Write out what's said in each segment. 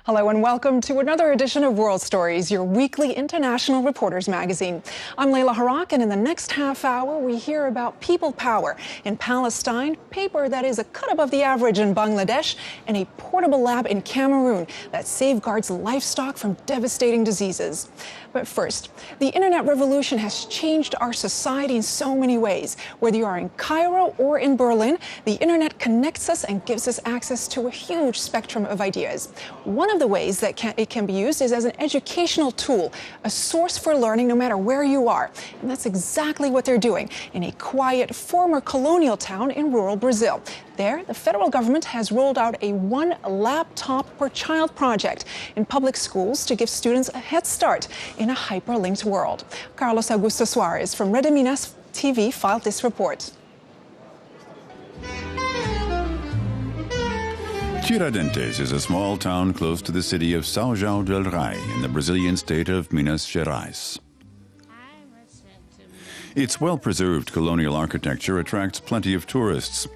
Hello and welcome to another edition of World Stories, your weekly international reporters magazine. I'm Layla Harak, and in the next half hour we hear about people power in Palestine, paper that is a cut above the average in Bangladesh, and a portable lab in Cameroon that safeguards livestock from devastating diseases. But first, the internet revolution has changed our society in so many ways. Whether you are in Cairo or in Berlin, the internet connects us and gives us access to a huge spectrum of ideas. One of the ways that it can be used is as an educational tool, a source for learning no matter where you are. And that's exactly what they're doing in a quiet former colonial town in rural Brazil. There, the federal government has rolled out a one laptop per child project in public schools to give students a head start in a hyperlinked world. Carlos Augusto Soares from Rede Minas TV filed this report. Tiradentes is a small town close to the city of São João del Rei in the Brazilian state of Minas Gerais. Its well-preserved colonial architecture attracts plenty of tourists,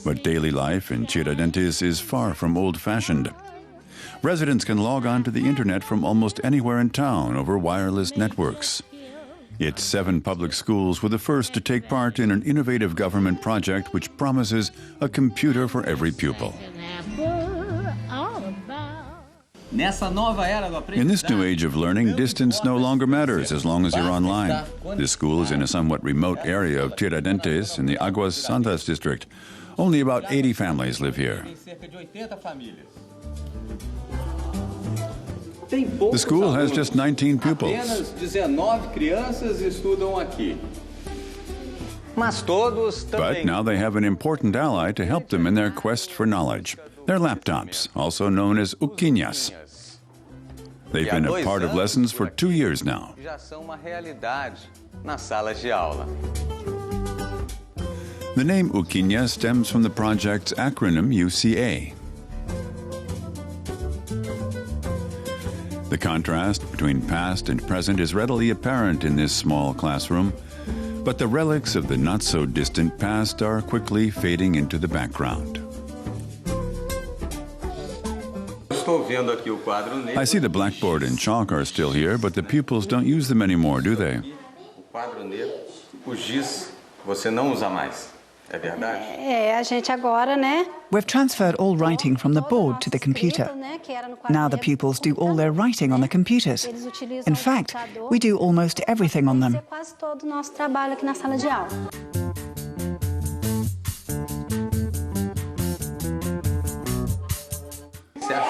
but daily life in Tiradentes is far from old-fashioned. Residents can log on to the internet from almost anywhere in town over wireless networks. Its 7 public schools were the first to take part in an innovative government project which promises a computer for every pupil. In this new age of learning, distance no longer matters as long as you're online. This school is in a somewhat remote area of Tiradentes in the Águas Santas district. Only about 80 families live here. The school has just 19 pupils. But now they have an important ally to help them in their quest for knowledge. Their laptops, also known as uquinhas. They've been a part of lessons for 2 years now. The name uquinha stems from the project's acronym UCA. The contrast between past and present is readily apparent in this small classroom, but the relics of the not-so-distant past are quickly fading into the background. I see the blackboard and chalk are still here, but the pupils don't use them anymore, do they? We've transferred all writing from the board to the computer. Now the pupils do all their writing on the computers. In fact, we do almost everything on them.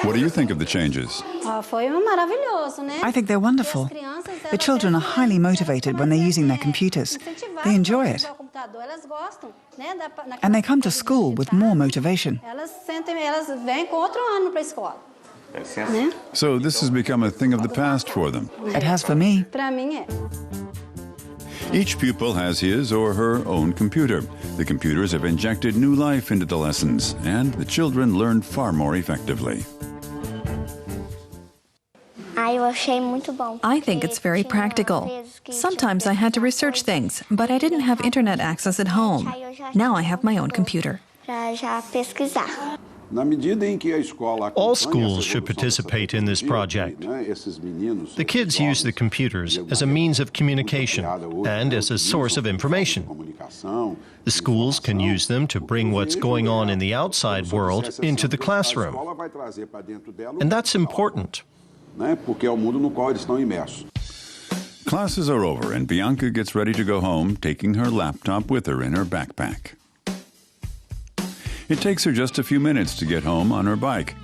What do you think of the changes? I think they're wonderful. The children are highly motivated when they're using their computers. They enjoy it. And they come to school with more motivation. So this has become a thing of the past for them. It has for me. Each pupil has his or her own computer. The computers have injected new life into the lessons, and the children learn far more effectively. I think it's very practical. Sometimes I had to research things, but I didn't have internet access at home. Now I have my own computer. All schools should participate in this project. The kids use the computers as a means of communication and as a source of information. The schools can use them to bring what's going on in the outside world into the classroom. And that's important. Classes are over and Bianca gets ready to go home, taking her laptop with her in her backpack. It takes her just a few minutes to get home on her bike.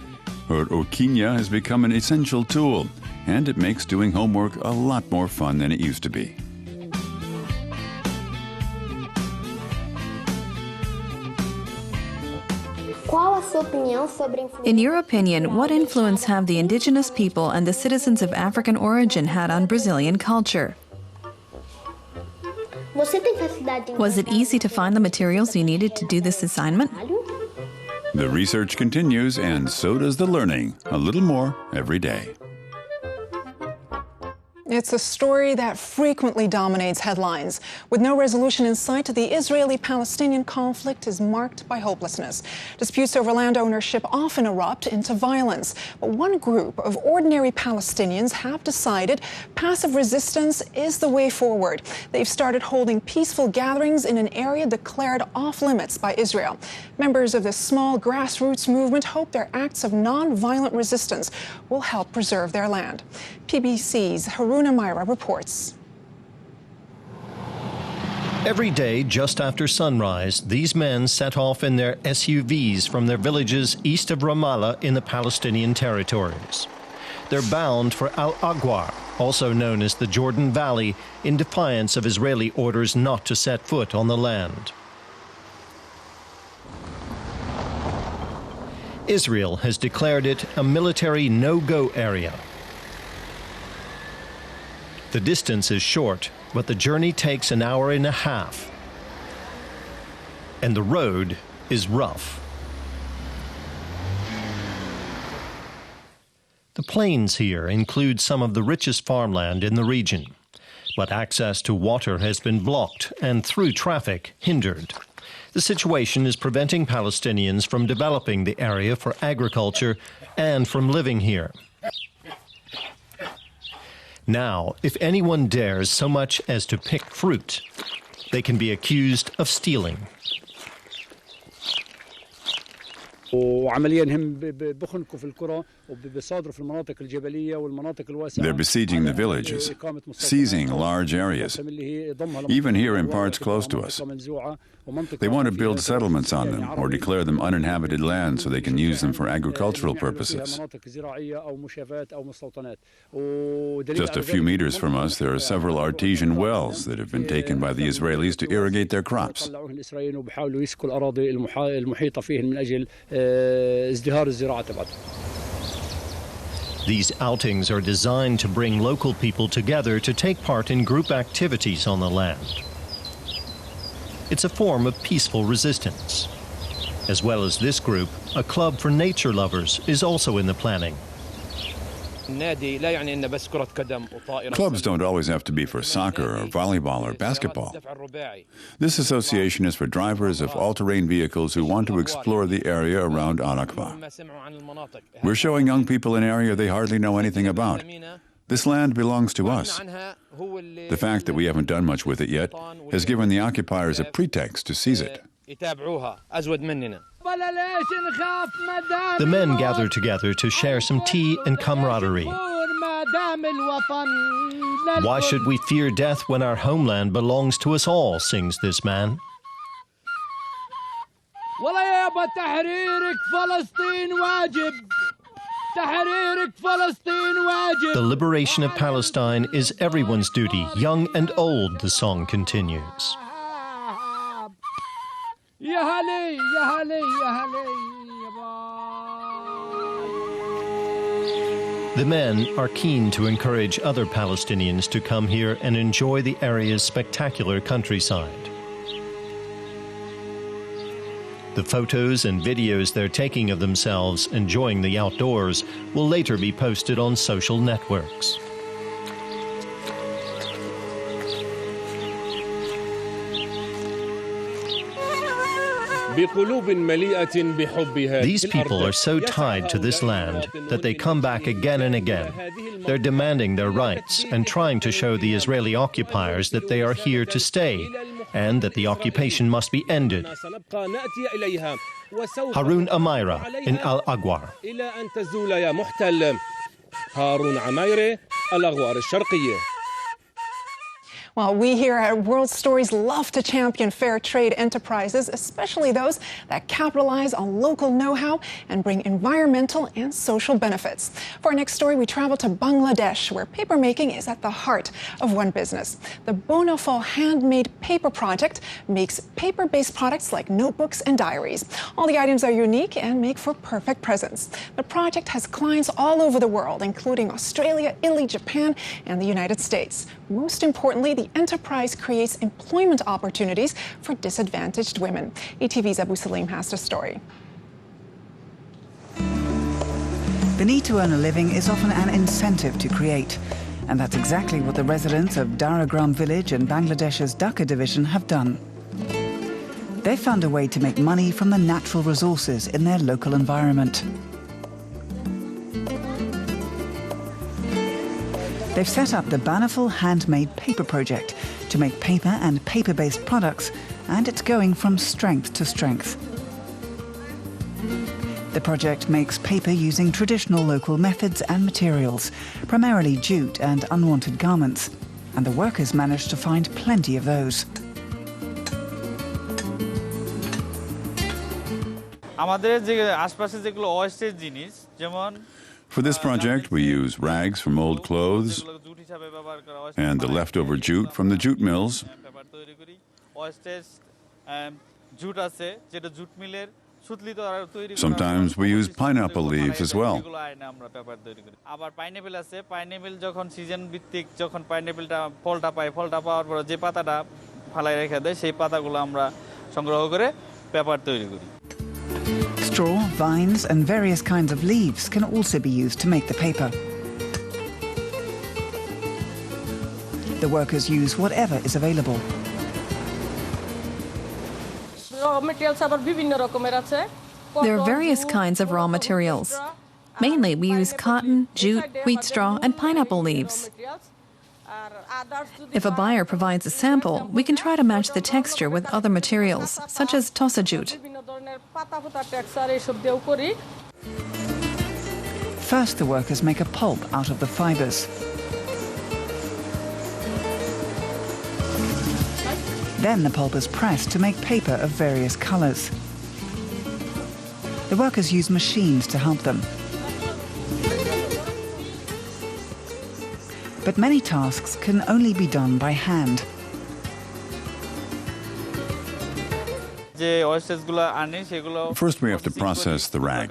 Her uquinha has become an essential tool, and it makes doing homework a lot more fun than it used to be. In your opinion, what influence have the indigenous people and the citizens of African origin had on Brazilian culture? Was it easy to find the materials you needed to do this assignment? The research continues, and so does the learning, a little more every day. It's a story that frequently dominates headlines. With no resolution in sight, the Israeli-Palestinian conflict is marked by hopelessness. Disputes over land ownership often erupt into violence. But one group of ordinary Palestinians have decided passive resistance is the way forward. They've started holding peaceful gatherings in an area declared off-limits by Israel. Members of this small grassroots movement hope their acts of non-violent resistance will help preserve their land. PBC's Harun Amira reports. Every day, just after sunrise, these men set off in their SUVs from their villages east of Ramallah in the Palestinian territories. They're bound for Al-Agwar, also known as the Jordan Valley, in defiance of Israeli orders not to set foot on the land. Israel has declared it a military no-go area. The distance is short, but the journey takes an hour and a half. And the road is rough. The plains here include some of the richest farmland in the region, but access to water has been blocked and, through traffic, hindered. The situation is preventing Palestinians from developing the area for agriculture and from living here. Now, if anyone dares so much as to pick fruit, they can be accused of stealing. They're besieging the villages, seizing large areas, even here in parts close to us. They want to build settlements on them or declare them uninhabited land so they can use them for agricultural purposes. Just a few meters from us, there are several artesian wells that have been taken by the Israelis to irrigate their crops. These outings are designed to bring local people together to take part in group activities on the land. It's a form of peaceful resistance. As well as this group, a club for nature lovers is also in the planning. Clubs don't always have to be for soccer or volleyball or basketball. This association is for drivers of all-terrain vehicles who want to explore the area around Al-Aqsa. We're showing young people an area they hardly know anything about. This land belongs to us. The fact that we haven't done much with it yet has given the occupiers a pretext to seize it. The men gather together to share some tea and camaraderie. Why should we fear death when our homeland belongs to us all, sings this man. The liberation of Palestine is everyone's duty, young and old, the song continues. The men are keen to encourage other Palestinians to come here and enjoy the area's spectacular countryside. The photos and videos they're taking of themselves enjoying the outdoors will later be posted on social networks. These people are so tied to this land that they come back again and again. They're demanding their rights and trying to show the Israeli occupiers that they are here to stay and that the occupation must be ended. Harun Amira in Al-Agwar. Well, we here at World Stories love to champion fair trade enterprises, especially those that capitalize on local know-how and bring environmental and social benefits. For our next story, we travel to Bangladesh, where papermaking is at the heart of one business. The Bonafol Handmade Paper Project makes paper-based products like notebooks and diaries. All the items are unique and make for perfect presents. The project has clients all over the world, including Australia, Italy, Japan, and the United States. Most importantly, the enterprise creates employment opportunities for disadvantaged women. ETV's Abu Salim has the story. The need to earn a living is often an incentive to create. And that's exactly what the residents of Daragram village in Bangladesh's Dhaka division have done. They've found a way to make money from the natural resources in their local environment. They've set up the Banaful Handmade Paper Project to make paper and paper-based products, and it's going from strength to strength. The project makes paper using traditional local methods and materials, primarily jute and unwanted garments, and the workers managed to find plenty of those. For this project, we use rags from old clothes and the leftover jute from the jute mills. Sometimes we use pineapple leaves as well. Straw, vines, and various kinds of leaves can also be used to make the paper. The workers use whatever is available. There are various kinds of raw materials. Mainly, we use cotton, jute, wheat straw, and pineapple leaves. If a buyer provides a sample, we can try to match the texture with other materials, such as tosa jute. First, the workers make a pulp out of the fibers. Then the pulp is pressed to make paper of various colors. The workers use machines to help them. But many tasks can only be done by hand. First, we have to process the rag.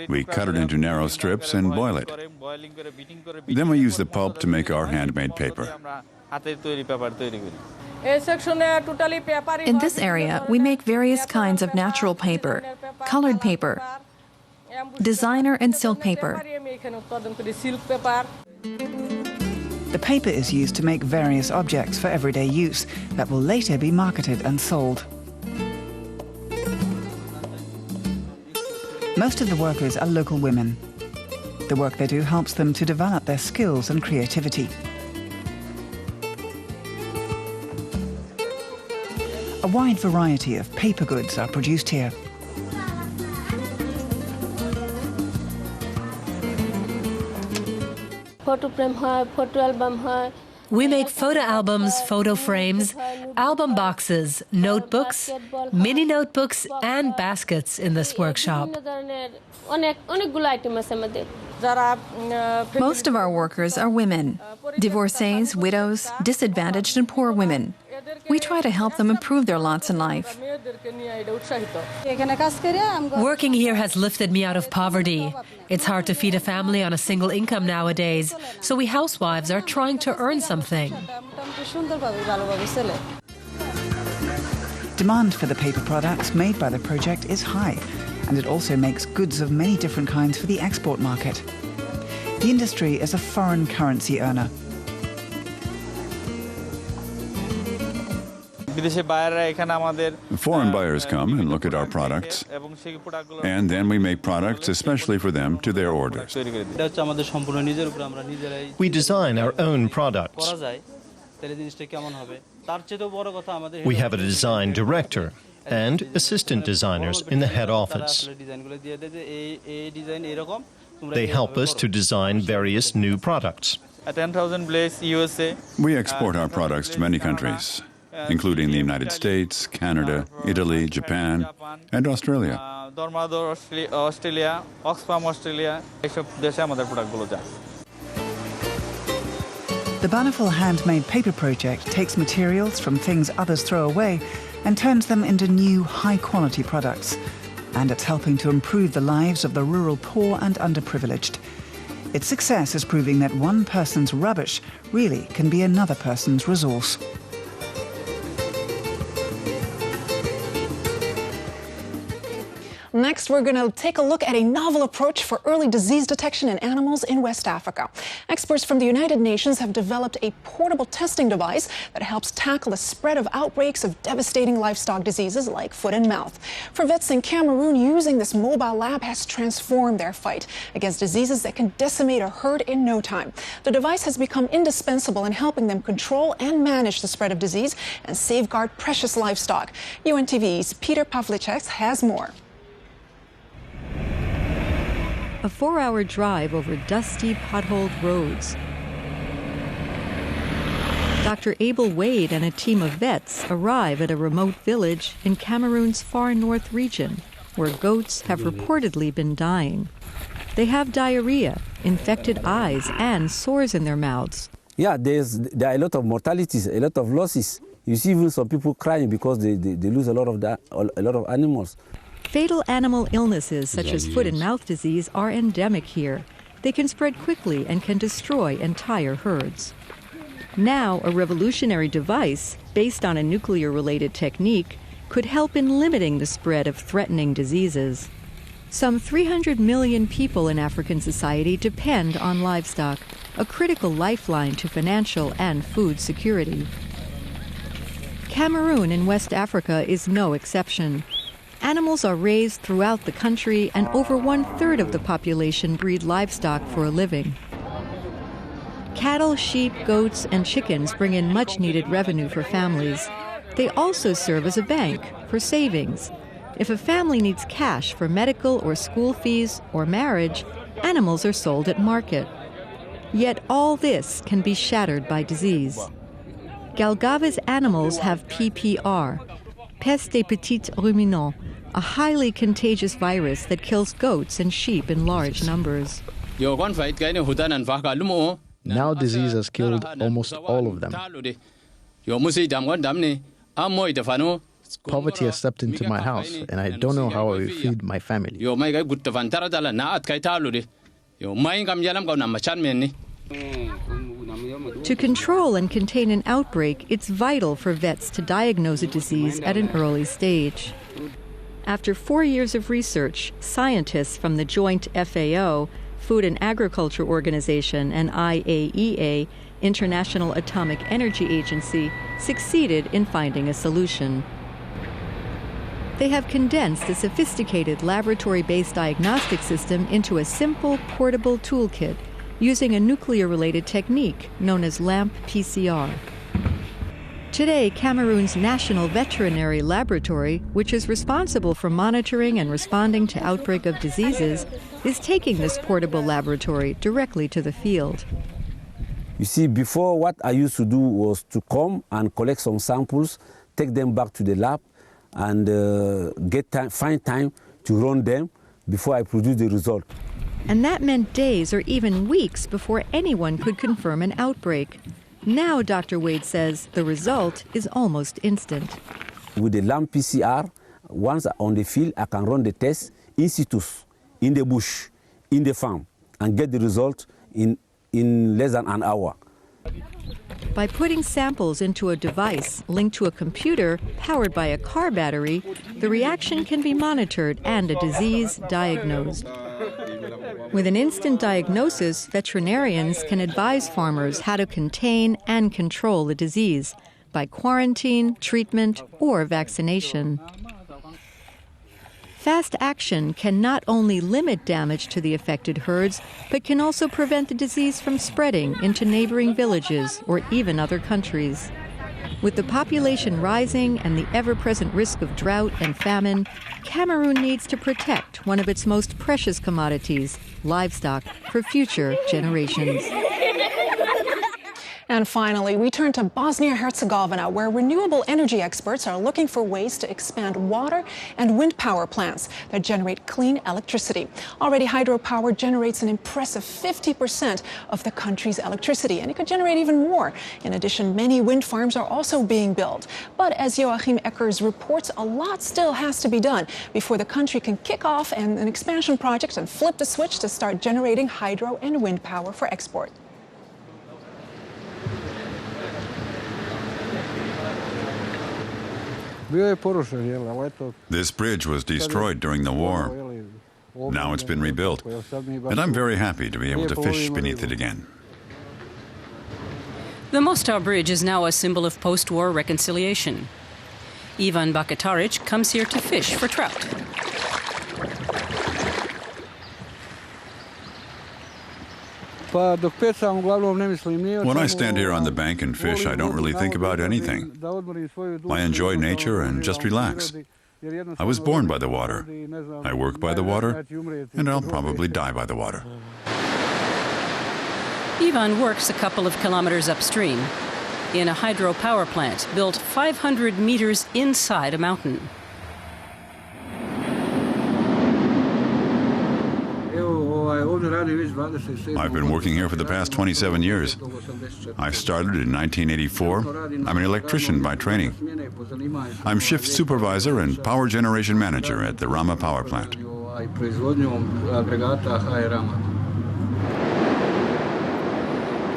We cut it into narrow strips and boil it. Then we use the pulp to make our handmade paper. In this area, we make various kinds of natural paper, colored paper, designer and silk paper. The paper is used to make various objects for everyday use that will later be marketed and sold. Most of the workers are local women. The work they do helps them to develop their skills and creativity. A wide variety of paper goods are produced here. We make photo albums, photo frames, album boxes, notebooks, mini notebooks, and baskets in this workshop. Most of our workers are women, divorcees, widows, disadvantaged and poor women. We try to help them improve their lots in life. Working here has lifted me out of poverty. It's hard to feed a family on a single income nowadays, so we housewives are trying to earn something. Demand for the paper products made by the project is high, and it also makes goods of many different kinds for the export market. The industry is a foreign currency earner. Foreign buyers come and look at our products, and then we make products especially for them to their orders. We design our own products. We have a design director and assistant designers in the head office. They help us to design various new products. At 10,000 Blaze, USA, we export our products to many countries, including the United States, Canada, Italy, Japan, and Australia. The Banaful Handmade Paper Project takes materials from things others throw away and turns them into new, high-quality products. And it's helping to improve the lives of the rural poor and underprivileged. Its success is proving that one person's rubbish really can be another person's resource. Next, we're going to take a look at a novel approach for early disease detection in animals in West Africa. Experts from the United Nations have developed a portable testing device that helps tackle the spread of outbreaks of devastating livestock diseases like foot and mouth. For vets in Cameroon, using this mobile lab has transformed their fight against diseases that can decimate a herd in no time. The device has become indispensable in helping them control and manage the spread of disease and safeguard precious livestock. UNTV's Peter Pavlicek has more. A 4-hour drive over dusty, potholed roads. Dr. Abel Wade and a team of vets arrive at a remote village in Cameroon's far north region, where goats have reportedly been dying. They have diarrhea, infected eyes, and sores in their mouths. Yeah, there are a lot of mortalities, a lot of losses. You see even some people crying because they lose a lot of animals. Fatal animal illnesses such as foot and mouth disease are endemic here. They can spread quickly and can destroy entire herds. Now, a revolutionary device based on a nuclear-related technique could help in limiting the spread of threatening diseases. Some 300 million people in African society depend on livestock, a critical lifeline to financial and food security. Cameroon in West Africa is no exception. Animals are raised throughout the country, and over 1/3 of the population breed livestock for a living. Cattle, sheep, goats, and chickens bring in much-needed revenue for families. They also serve as a bank for savings. If a family needs cash for medical or school fees or marriage, animals are sold at market. Yet all this can be shattered by disease. Galgave's animals have PPR, Peste des petits ruminants, a highly contagious virus that kills goats and sheep in large numbers. Now disease has killed almost all of them. Poverty has stepped into my house, and I don't know how I will feed my family. To control and contain an outbreak, it's vital for vets to diagnose a disease at an early stage. After 4 years of research, scientists from the joint FAO, Food and Agriculture Organization, and IAEA, International Atomic Energy Agency, succeeded in finding a solution. They have condensed a sophisticated laboratory-based diagnostic system into a simple, portable toolkit using a nuclear-related technique known as LAMP PCR. Today, Cameroon's National Veterinary Laboratory, which is responsible for monitoring and responding to outbreak of diseases, is taking this portable laboratory directly to the field. You see, before what I used to do was to come and collect some samples, take them back to the lab, and find time to run them before I produce the result. And that meant days or even weeks before anyone could confirm an outbreak. Now, Dr. Wade says, the result is almost instant. With the LAMP PCR, once on the field, I can run the test in situ, in the bush, in the farm, and get the result in less than an hour. By putting samples into a device linked to a computer powered by a car battery, the reaction can be monitored and a disease diagnosed. With an instant diagnosis, veterinarians can advise farmers how to contain and control the disease by quarantine, treatment, or vaccination. Fast action can not only limit damage to the affected herds, but can also prevent the disease from spreading into neighboring villages or even other countries. With the population rising and the ever-present risk of drought and famine, Cameroon needs to protect one of its most precious commodities, livestock, for future generations. And finally, we turn to Bosnia-Herzegovina, where renewable energy experts are looking for ways to expand water and wind power plants that generate clean electricity. Already, hydropower generates an impressive 50% of the country's electricity, and it could generate even more. In addition, many wind farms are also being built. But as Joachim Eckers reports, a lot still has to be done before the country can kick off an expansion project and flip the switch to start generating hydro and wind power for export. This bridge was destroyed during the war. Now it's been rebuilt, and I'm very happy to be able to fish beneath it again. The Mostar Bridge is now a symbol of post-war reconciliation. Ivan Bakataric comes here to fish for trout. When I stand here on the bank and fish, I don't really think about anything. I enjoy nature and just relax. I was born by the water. I work by the water, and I'll probably die by the water. Ivan works a couple of kilometers upstream in a hydropower plant built 500 meters inside a mountain. I've been working here for the past 27 years. I started in 1984. I'm an electrician by training. I'm shift supervisor and power generation manager at the Rama power plant.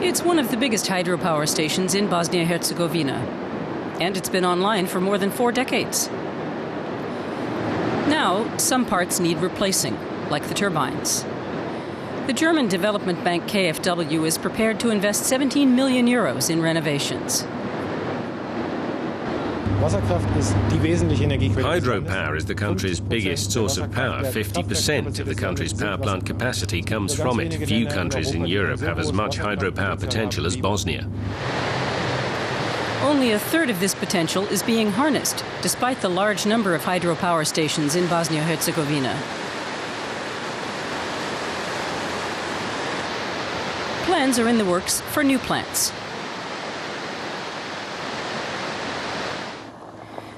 It's one of the biggest hydropower stations in Bosnia-Herzegovina, and it's been online for more than 4 decades. Now, some parts need replacing, like the turbines. The German development bank KfW is prepared to invest 17 million euros in renovations. Hydropower is the country's biggest source of power. 50% of the country's power plant capacity comes from it. Few countries in Europe have as much hydropower potential as Bosnia. Only a third of this potential is being harnessed, despite the large number of hydropower stations in Bosnia-Herzegovina. Plans are in the works for new plants.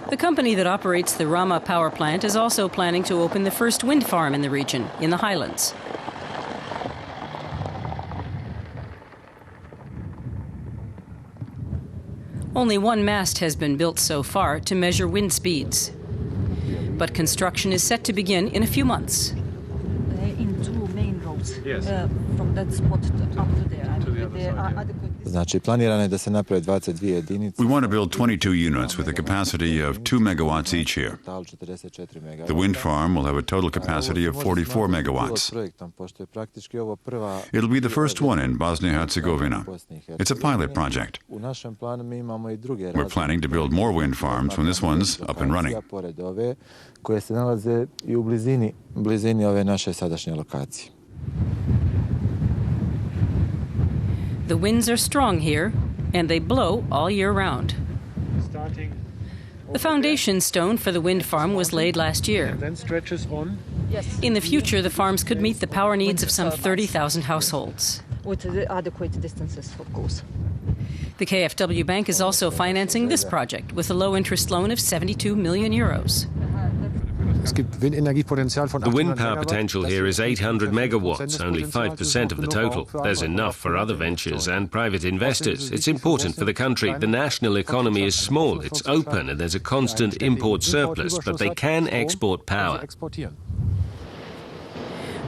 The company that operates the Rama power plant is also planning to open the first wind farm in the region, in the highlands. Only one mast has been built so far to measure wind speeds. But construction is set to begin in a few months. In 2 main roads, from that spot up to there. We want to build 22 units with a capacity of 2 megawatts each here. The wind farm will have a total capacity of 44 megawatts. It'll be the first one in Bosnia-Herzegovina. It's a pilot project. We're planning to build more wind farms when this one's up and running. The winds are strong here, and they blow all year round. The foundation stone for the wind farm was laid last year. In the future, the farms could meet the power needs of some 30,000 households. With adequate distances, of course. The KfW Bank is also financing this project with a low-interest loan of 72 million euros. The wind power potential here is 800 megawatts, only 5% of the total. There's enough for other ventures and private investors. It's important for the country. The national economy is small, it's open, and there's a constant import surplus, but they can export power.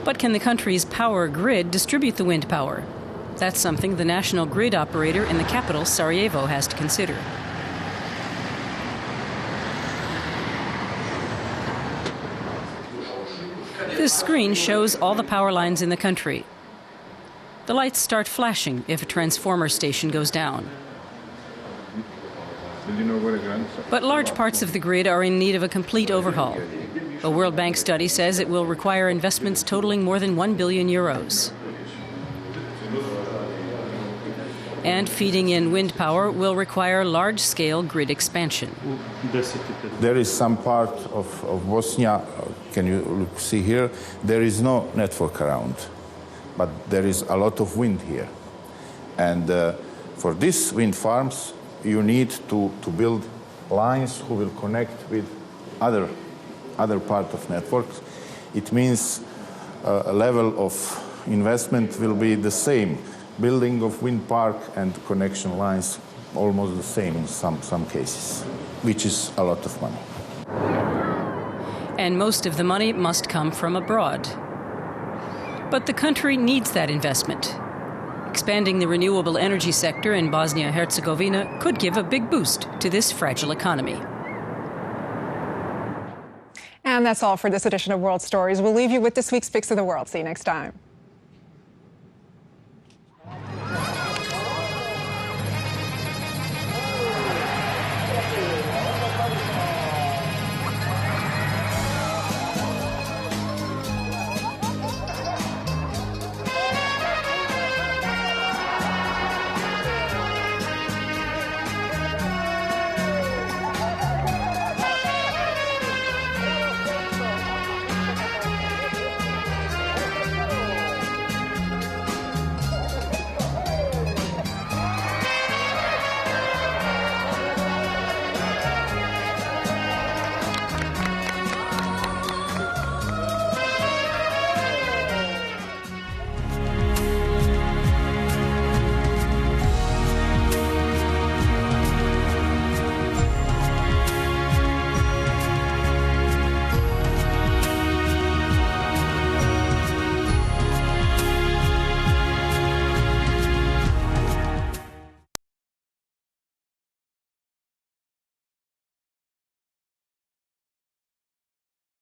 But can the country's power grid distribute the wind power? That's something the national grid operator in the capital, Sarajevo, has to consider. This screen shows all the power lines in the country. The lights start flashing if a transformer station goes down. But large parts of the grid are in need of a complete overhaul. A World Bank study says it will require investments totaling more than 1 billion euros. And feeding in wind power will require large-scale grid expansion. There is some part of Bosnia, can you see here, there is no network around, but there is a lot of wind here. And for these wind farms, you need to build lines who will connect with other part of networks. It means a level of investment will be the same. Building of wind park and connection lines almost the same in some cases, which is a lot of money. And most of the money must come from abroad. But the country needs that investment. Expanding the renewable energy sector in Bosnia-Herzegovina could give a big boost to this fragile economy. And that's all for this edition of World Stories. We'll leave you with this week's Fix of the World. See you next time.